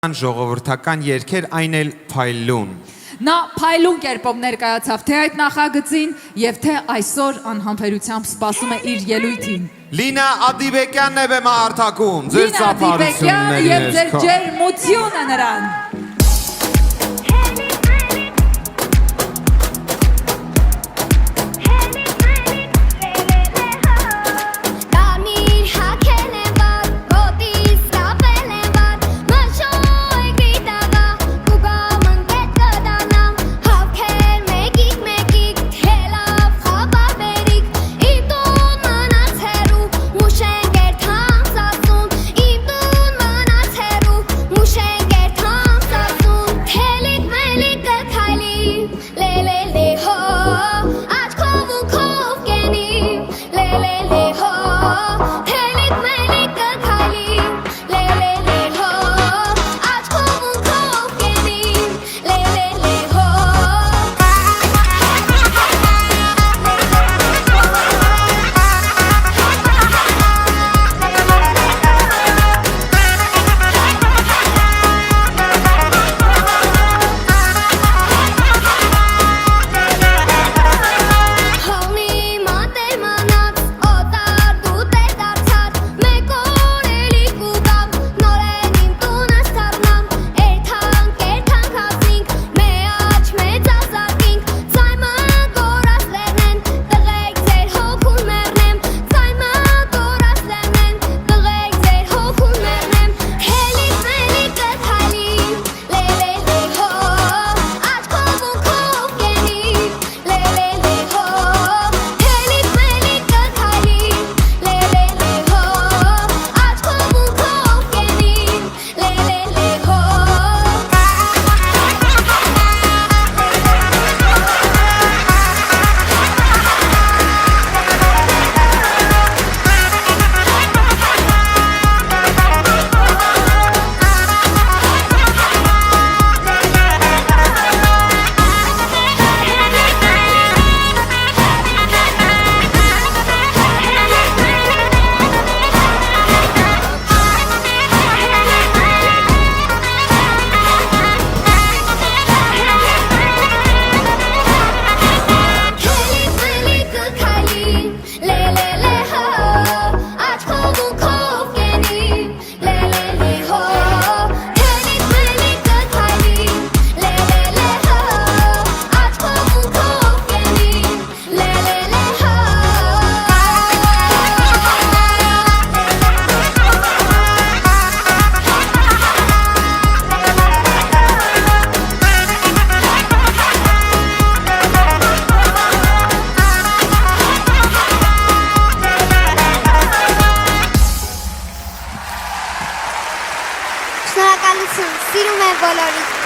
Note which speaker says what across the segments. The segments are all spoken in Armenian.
Speaker 1: Ժողովրդական երգեր այն էլ փայլուն։
Speaker 2: Նա փայլուն կերպով ներկայացավ թե այդ նախագծին եւ թե այսօր անհամբերությամբ սպասում է իր ելույթին։
Speaker 1: Լինա Ադիբեկյանն է բեմը հարթակում, ձեր
Speaker 2: Լինա Ադիբեկյանը եւ ձեր ջերմությունը նրան։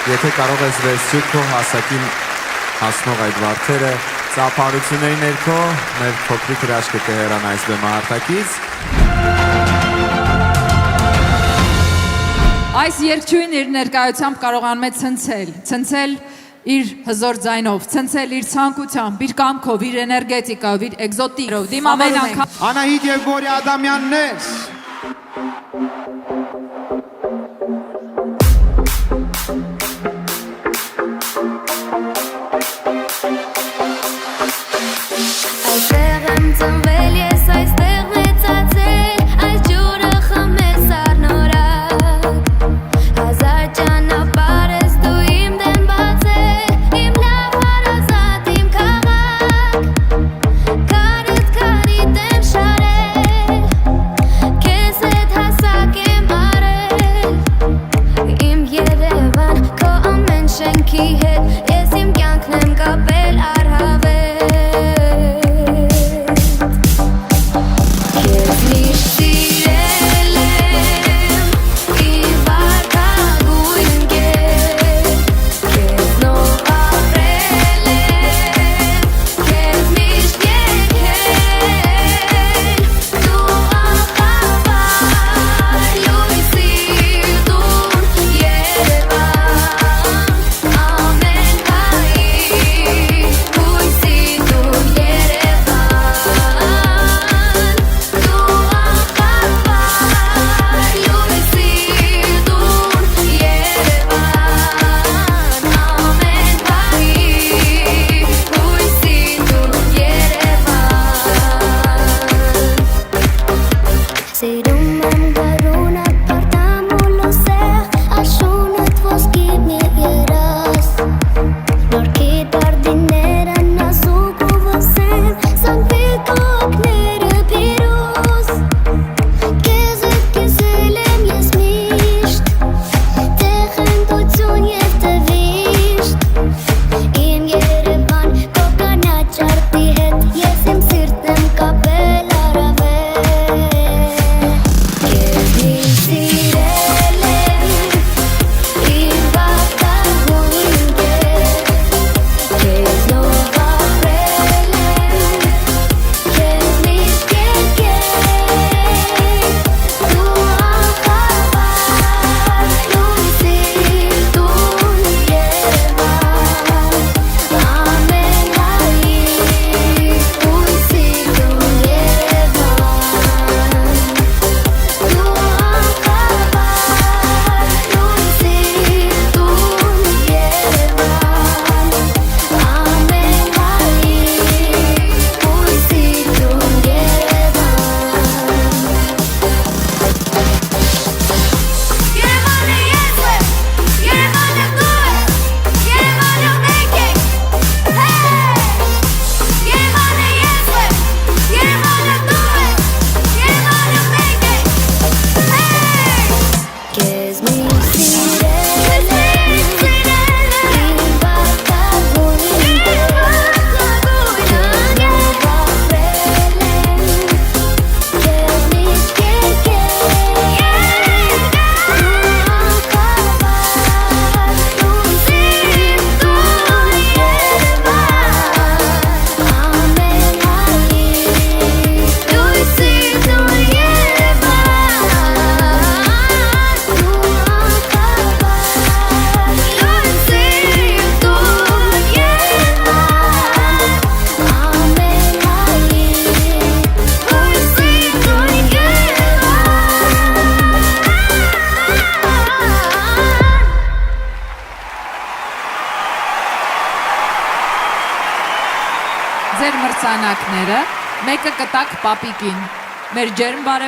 Speaker 1: Եթե կարող ես վերցրու քո հասակին հասնող այդ վարդերը, ծափարությունների ներքո մեր փոքրիկ հրաշքը կհեռանա այս բեմը հարթակից։
Speaker 2: Այս երգչուհին իր ներկայությամբ կարողանում է ցնցել իր հզոր ձայնով, ցնցել իր ցանկությամբ, իր կամքով, իր էներգետիկայով, իր էկզոտիկով, դիմավորում ենք։
Speaker 1: Անահիտ եւ Բորի Ադամյաններ։
Speaker 3: Կես հետ հասակ եմ
Speaker 2: մրցանակները, մեկը կտակ պապիկին։ Մեր ջերմ բարև